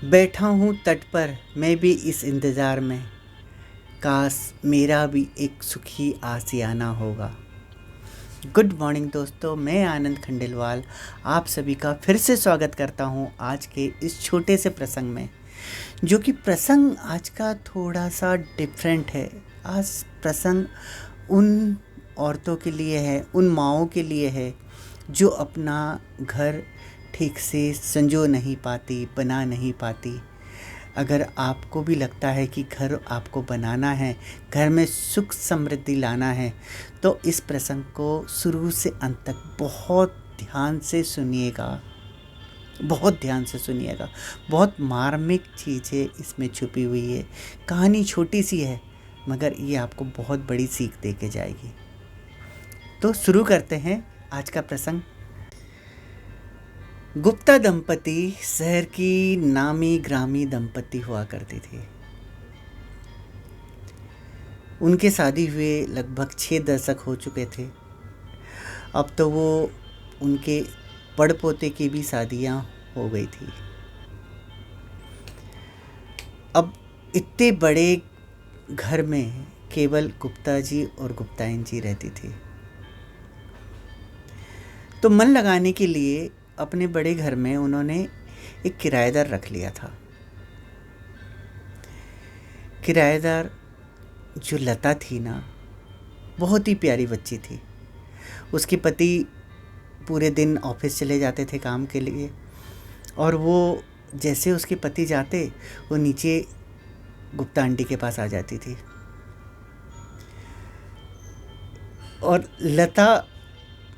बैठा हूँ तट पर मैं भी इस इंतज़ार में, काश मेरा भी एक सुखी आसियाना होगा। गुड मॉर्निंग दोस्तों, मैं आनंद खंडेलवाल आप सभी का फिर से स्वागत करता हूँ आज के इस छोटे से प्रसंग में, जो कि प्रसंग आज का थोड़ा सा डिफरेंट है। आज प्रसंग उन औरतों के लिए है, उन माँओं के लिए है जो अपना घर ठीक से संजो नहीं पाती, बना नहीं पाती। अगर आपको भी लगता है कि घर आपको बनाना है, घर में सुख समृद्धि लाना है, तो इस प्रसंग को शुरू से अंत तक बहुत ध्यान से सुनिएगा। बहुत ध्यान से सुनिएगा, बहुत मार्मिक चीज़ें इसमें छुपी हुई है। कहानी छोटी सी है मगर ये आपको बहुत बड़ी सीख दे के जाएगी। तो शुरू करते हैं आज का प्रसंग। गुप्ता दंपति शहर की नामी ग्रामी दंपति हुआ करती थी। उनके शादी हुए लगभग 6 दशक हो चुके थे। अब तो वो उनके पड़पोते की भी शादियां हो गई थी। अब इतने बड़े घर में केवल गुप्ता जी और गुप्तायन जी रहती थी। तो मन लगाने के लिए अपने बड़े घर में उन्होंने एक किराएदार रख लिया था। किराएदार जो लता थी ना, बहुत ही प्यारी बच्ची थी। उसके पति पूरे दिन ऑफिस चले जाते थे काम के लिए, और वो जैसे उसके पति जाते वो नीचे गुप्ता आंटी के पास आ जाती थी। और लता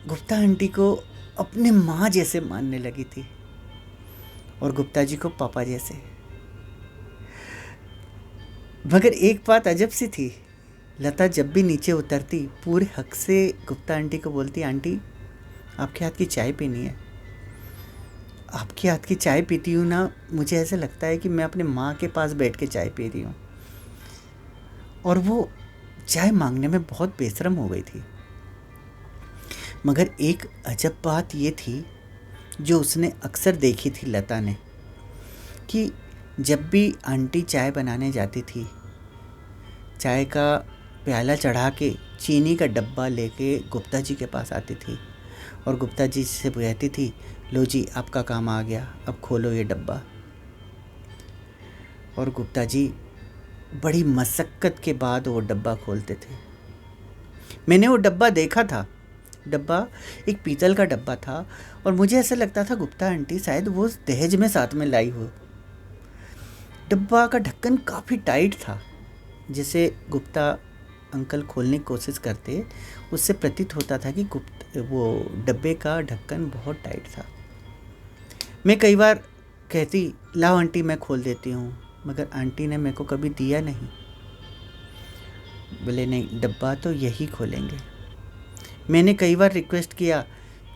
गुप्ता आंटी को अपने माँ जैसे मानने लगी थी और गुप्ता जी को पापा जैसे। मगर एक बात अजब सी थी, लता जब भी नीचे उतरती पूरे हक से गुप्ता आंटी को बोलती, आंटी आपके हाथ की चाय पीनी है। आपके हाथ की चाय पीती हूँ ना, मुझे ऐसा लगता है कि मैं अपने माँ के पास बैठ के चाय पी रही हूँ। और वो चाय मांगने में बहुत बेशरम हो गई थी। मगर एक अजब बात ये थी जो उसने अक्सर देखी थी लता ने, कि जब भी आंटी चाय बनाने जाती थी, चाय का प्याला चढ़ा के चीनी का डब्बा लेके गुप्ता जी के पास आती थी और गुप्ता जी से कहती थी, लो जी आपका काम आ गया, अब खोलो ये डब्बा। और गुप्ता जी बड़ी मशक्क़त के बाद वो डब्बा खोलते थे। मैंने वो डब्बा देखा था। डब्बा एक पीतल का डब्बा था और मुझे ऐसा लगता था गुप्ता आंटी शायद वो दहेज में साथ में लाई हो। डब्बा का ढक्कन काफ़ी टाइट था। जैसे गुप्ता अंकल खोलने की कोशिश करते, उससे प्रतीत होता था कि वो डब्बे का ढक्कन बहुत टाइट था। मैं कई बार कहती, लाओ आंटी मैं खोल देती हूँ, मगर आंटी ने मेरे को कभी दिया नहीं। बोले नहीं, डब्बा तो यही खोलेंगे। मैंने कई बार रिक्वेस्ट किया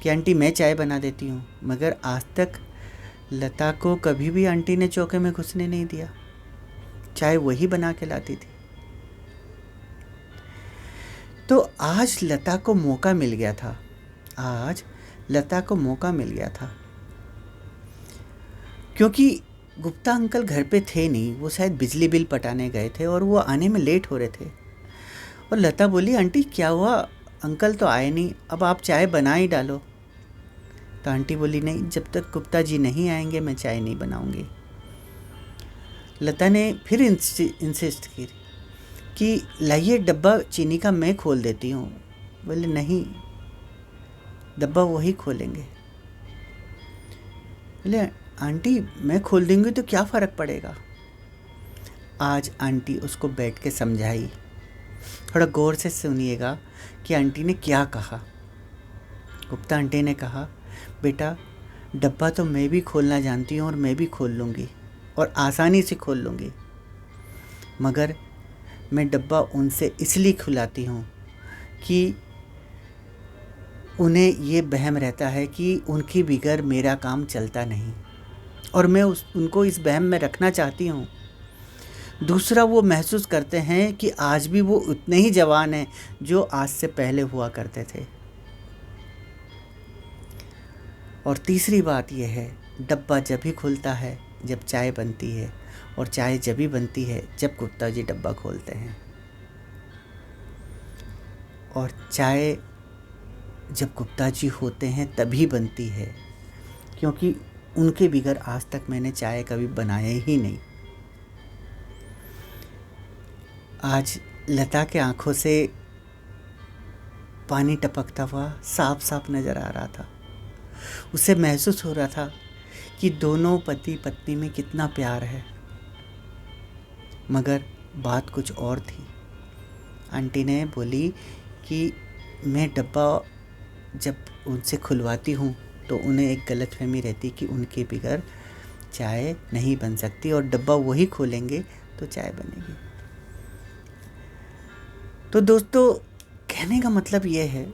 कि आंटी मैं चाय बना देती हूँ, मगर आज तक लता को कभी भी आंटी ने चौके में घुसने नहीं दिया। चाय वही बना के लाती थी। तो आज लता को मौका मिल गया था। आज लता को मौका मिल गया था क्योंकि गुप्ता अंकल घर पे थे नहीं, वो शायद बिजली बिल पटाने गए थे और वो आने में लेट हो रहे थे। और लता बोली, आंटी क्या हुआ, अंकल तो आए नहीं, अब आप चाय बना ही डालो। तो आंटी बोली, नहीं, जब तक गुप्ता जी नहीं आएंगे मैं चाय नहीं बनाऊंगी। लता ने फिर इंसिस्ट की कि लाइए डब्बा चीनी का मैं खोल देती हूँ। बोले नहीं, डब्बा वही खोलेंगे। बोले आंटी मैं खोल दूंगी तो क्या फ़र्क पड़ेगा। आज आंटी उसको बैठ के समझाई। थोड़ा गौर से सुनिएगा कि आंटी ने क्या कहा। गुप्ता आंटी ने कहा, बेटा डब्बा तो मैं भी खोलना जानती हूँ और मैं भी खोल लूँगी और आसानी से खोल लूँगी, मगर मैं डब्बा उनसे इसलिए खुलाती हूँ कि उन्हें ये वहम रहता है कि उनकी बगैर मेरा काम चलता नहीं, और मैं उनको इस वहम में रखना चाहती हूँ। दूसरा, वो महसूस करते हैं कि आज भी वो उतने ही जवान हैं जो आज से पहले हुआ करते थे। और तीसरी बात यह है, डब्बा जब भी खुलता है जब चाय बनती है, और चाय जब भी बनती है जब गुप्ता जी डब्बा खोलते हैं। और चाय जब गुप्ता जी होते हैं तभी बनती है, क्योंकि उनके बगैर आज तक मैंने चाय कभी बनाया ही नहीं। आज लता के आंखों से पानी टपकता हुआ साफ साफ नज़र आ रहा था। उसे महसूस हो रहा था कि दोनों पति पत्नी में कितना प्यार है। मगर बात कुछ और थी। आंटी ने बोली कि मैं डब्बा जब उनसे खुलवाती हूँ तो उन्हें एक गलतफहमी रहती कि उनके बगैर चाय नहीं बन सकती, और डब्बा वही खोलेंगे तो चाय बनेगी। तो दोस्तों, कहने का मतलब ये है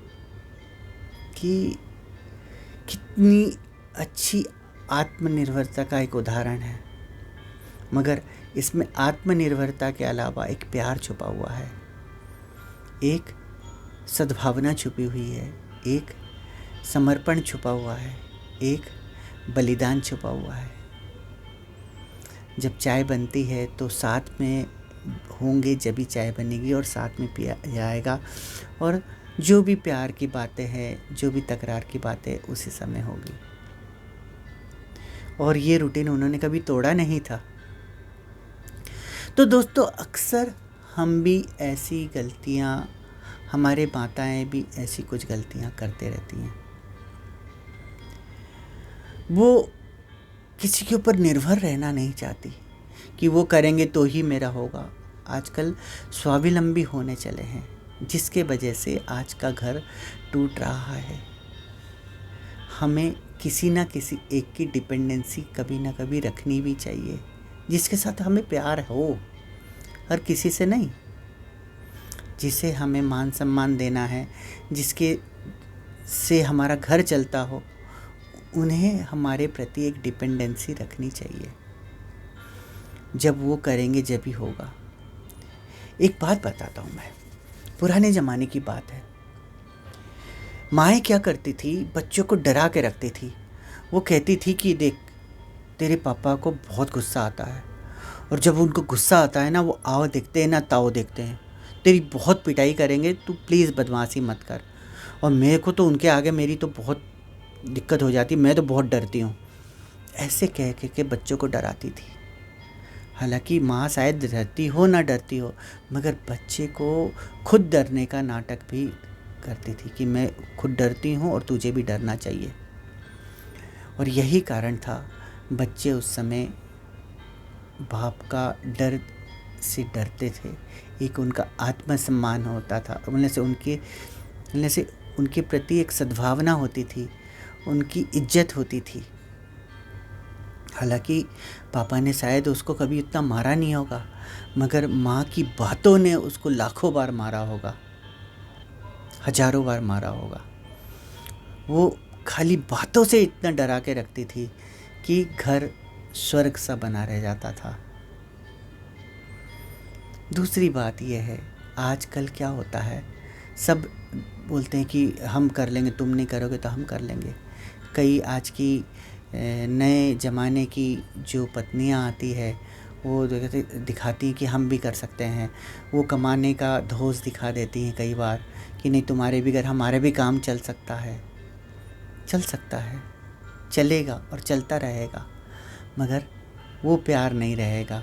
कि कितनी अच्छी आत्मनिर्भरता का एक उदाहरण है, मगर इसमें आत्मनिर्भरता के अलावा एक प्यार छुपा हुआ है, एक सद्भावना छुपी हुई है, एक समर्पण छुपा हुआ है, एक बलिदान छुपा हुआ है। जब चाय बनती है तो साथ में होंगे जब भी चाय बनेगी और साथ में पिया जाएगा, और जो भी प्यार की बातें हैं, जो भी तकरार की बातें उसी समय होगी। और ये रूटीन उन्होंने कभी तोड़ा नहीं था। तो दोस्तों, अक्सर हम भी ऐसी गलतियां, हमारे माताएं भी ऐसी कुछ गलतियां करते रहती हैं। वो किसी के ऊपर निर्भर रहना नहीं चाहती कि वो करेंगे तो ही मेरा होगा। आजकल स्वावलंबी होने चले हैं, जिसके वजह से आज का घर टूट रहा है। हमें किसी ना किसी एक की डिपेंडेंसी कभी ना कभी रखनी भी चाहिए, जिसके साथ हमें प्यार हो, हर किसी से नहीं। जिसे हमें मान सम्मान देना है, जिसके से हमारा घर चलता हो, उन्हें हमारे प्रति एक डिपेंडेंसी रखनी चाहिए। जब वो करेंगे जब ही होगा। एक बात बताता हूँ मैं, पुराने ज़माने की बात है। माएँ क्या करती थी, बच्चों को डरा के रखती थी। वो कहती थी कि देख, तेरे पापा को बहुत गुस्सा आता है, और जब उनको गुस्सा आता है ना, वो आओ देखते हैं ना ताओ देखते हैं, तेरी बहुत पिटाई करेंगे, तू प्लीज़ बदमाशी मत कर। और मेरे को तो उनके आगे मेरी तो बहुत दिक्कत हो जाती, मैं तो बहुत डरती हूँ। ऐसे कह के बच्चों को डराती थी। हालांकि माँ शायद डरती हो ना डरती हो, मगर बच्चे को खुद डरने का नाटक भी करती थी कि मैं खुद डरती हूँ और तुझे भी डरना चाहिए। और यही कारण था, बच्चे उस समय बाप का डर से डरते थे। एक उनका आत्मसम्मान होता था, उनने से उनके प्रति एक सद्भावना होती थी, उनकी इज्जत होती थी। हालांकि पापा ने शायद उसको कभी इतना मारा नहीं होगा, मगर माँ की बातों ने उसको लाखों बार मारा होगा, हजारों बार मारा होगा। वो खाली बातों से इतना डरा के रखती थी कि घर स्वर्ग सा बना रह जाता था। दूसरी बात यह है, आजकल क्या होता है, सब बोलते हैं कि हम कर लेंगे, तुम नहीं करोगे तो हम कर लेंगे। कई आज की नए ज़माने की जो पत्नियां आती है, वो दिखाती हैं कि हम भी कर सकते हैं। वो कमाने का धौंस दिखा देती हैं कई बार कि नहीं, तुम्हारे बगैर हमारा भी काम चल सकता है। चल सकता है, चलेगा और चलता रहेगा, मगर वो प्यार नहीं रहेगा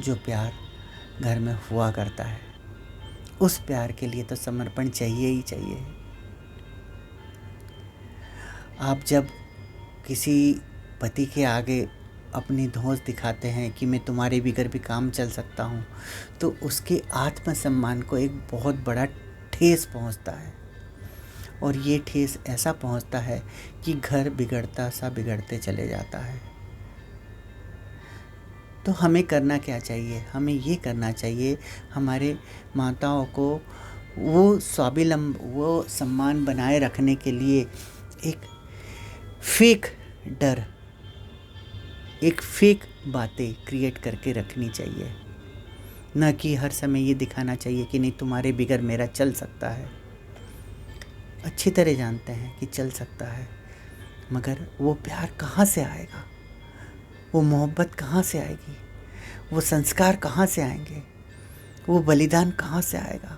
जो प्यार घर में हुआ करता है। उस प्यार के लिए तो समर्पण चाहिए ही चाहिए। आप जब किसी पति के आगे अपनी धौंस दिखाते हैं कि मैं तुम्हारे बगैर भी काम चल सकता हूँ, तो उसके आत्मसम्मान को एक बहुत बड़ा ठेस पहुँचता है। और ये ठेस ऐसा पहुँचता है कि घर बिगड़ता सा बिगड़ते चले जाता है। तो हमें करना क्या चाहिए? हमें ये करना चाहिए, हमारे माताओं को वो स्वावलंब, वो सम्मान बनाए रखने के लिए एक फेक डर, एक फेक बातें क्रिएट करके रखनी चाहिए। न कि हर समय ये दिखाना चाहिए कि नहीं, तुम्हारे बगैर मेरा चल सकता है। अच्छी तरह जानते हैं कि चल सकता है, मगर वो प्यार कहाँ से आएगा? वो मोहब्बत कहाँ से आएगी, वो संस्कार कहाँ से आएंगे, वो बलिदान कहाँ से आएगा,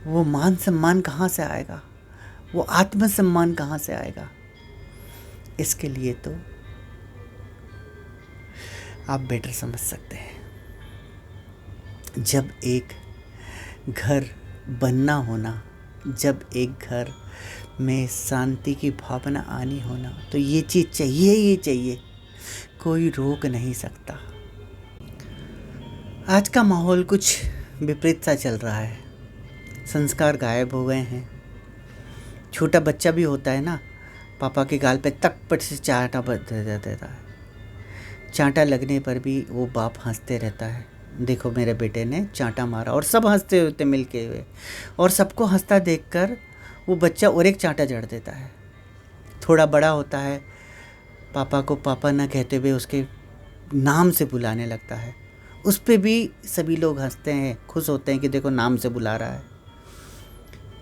वो मान सम्मान कहाँ से आएगा, वो आत्मसम्मान कहाँ से आएगा। इसके लिए तो आप बेटर समझ सकते हैं। जब एक घर बनना होना, जब एक घर में शांति की भावना आनी होना, तो ये चीज़ चाहिए ही चाहिए, कोई रोक नहीं सकता। आज का माहौल कुछ विपरीत सा चल रहा है, संस्कार गायब हो गए हैं। छोटा बच्चा भी होता है ना, पापा के गाल पे तक से चांटा दे देता है, चांटा लगने पर भी वो बाप हंसते रहता है, देखो मेरे बेटे ने चांटा मारा, और सब हंसते होते मिलके हुए, और सबको हंसता देखकर वो बच्चा और एक चांटा जड़ देता है। थोड़ा बड़ा होता है, पापा को पापा ना कहते हुए उसके नाम से बुलाने लगता है, उस पे भी सभी लोग हंसते हैं, खुश होते हैं कि देखो नाम से बुला रहा है।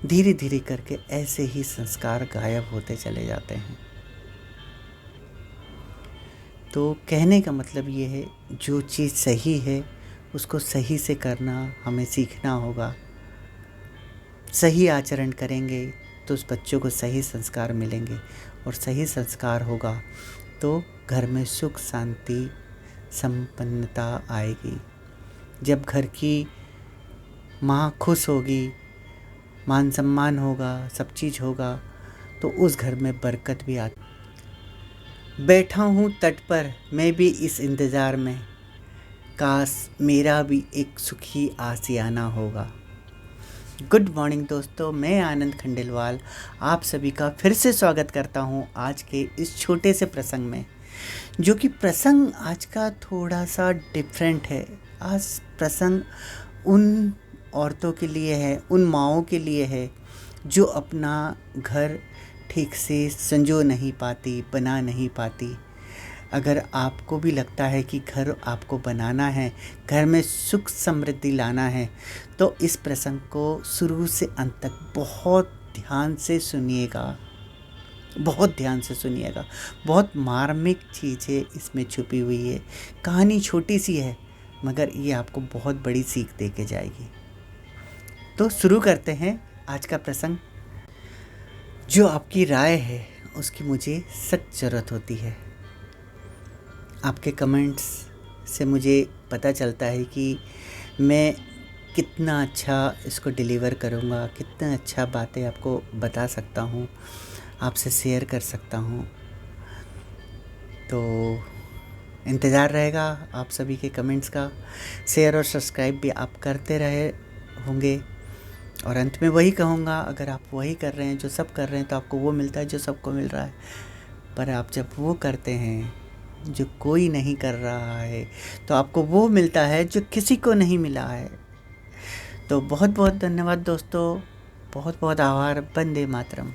धीरे धीरे करके ऐसे ही संस्कार गायब होते चले जाते हैं। तो कहने का मतलब ये है, जो चीज़ सही है उसको सही से करना हमें सीखना होगा। सही आचरण करेंगे तो उस बच्चों को सही संस्कार मिलेंगे, और सही संस्कार होगा तो घर में सुख शांति संपन्नता आएगी। जब घर की माँ खुश होगी, मान सम्मान होगा, सब चीज़ होगा, तो उस घर में बरकत भी आती। बैठा हूँ तट पर मैं भी इस इंतज़ार में, काश मेरा भी एक सुखी आसियाना होगा। गुड मॉर्निंग दोस्तों, मैं आनंद खंडेलवाल आप सभी का फिर से स्वागत करता हूँ आज के इस छोटे से प्रसंग में, जो कि प्रसंग आज का थोड़ा सा डिफरेंट है। आज प्रसंग उन औरतों के लिए है, उन माँओं के लिए है जो अपना घर ठीक से संजो नहीं पाती, बना नहीं पाती। अगर आपको भी लगता है कि घर आपको बनाना है, घर में सुख समृद्धि लाना है, तो इस प्रसंग को शुरू से अंत तक बहुत ध्यान से सुनिएगा, बहुत ध्यान से सुनिएगा। बहुत मार्मिक चीज़ें इसमें छुपी हुई है। कहानी छोटी सी है मगर ये आपको बहुत बड़ी सीख दे के जाएगी। तो शुरू करते हैं आज का प्रसंग। जो आपकी राय है उसकी मुझे सख्त ज़रूरत होती है। आपके कमेंट्स से मुझे पता चलता है कि मैं कितना अच्छा इसको डिलीवर करूँगा, कितना अच्छा बातें आपको बता सकता हूँ, आपसे शेयर कर सकता हूँ। तो इंतज़ार रहेगा आप सभी के कमेंट्स का। शेयर और सब्सक्राइब भी आप करते रहे होंगे। और अंत में वही कहूँगा, अगर आप वही कर रहे हैं जो सब कर रहे हैं, तो आपको वो मिलता है जो सबको मिल रहा है। पर आप जब वो करते हैं जो कोई नहीं कर रहा है, तो आपको वो मिलता है जो किसी को नहीं मिला है। तो बहुत बहुत धन्यवाद दोस्तों, बहुत बहुत आभार। वंदे मातरम।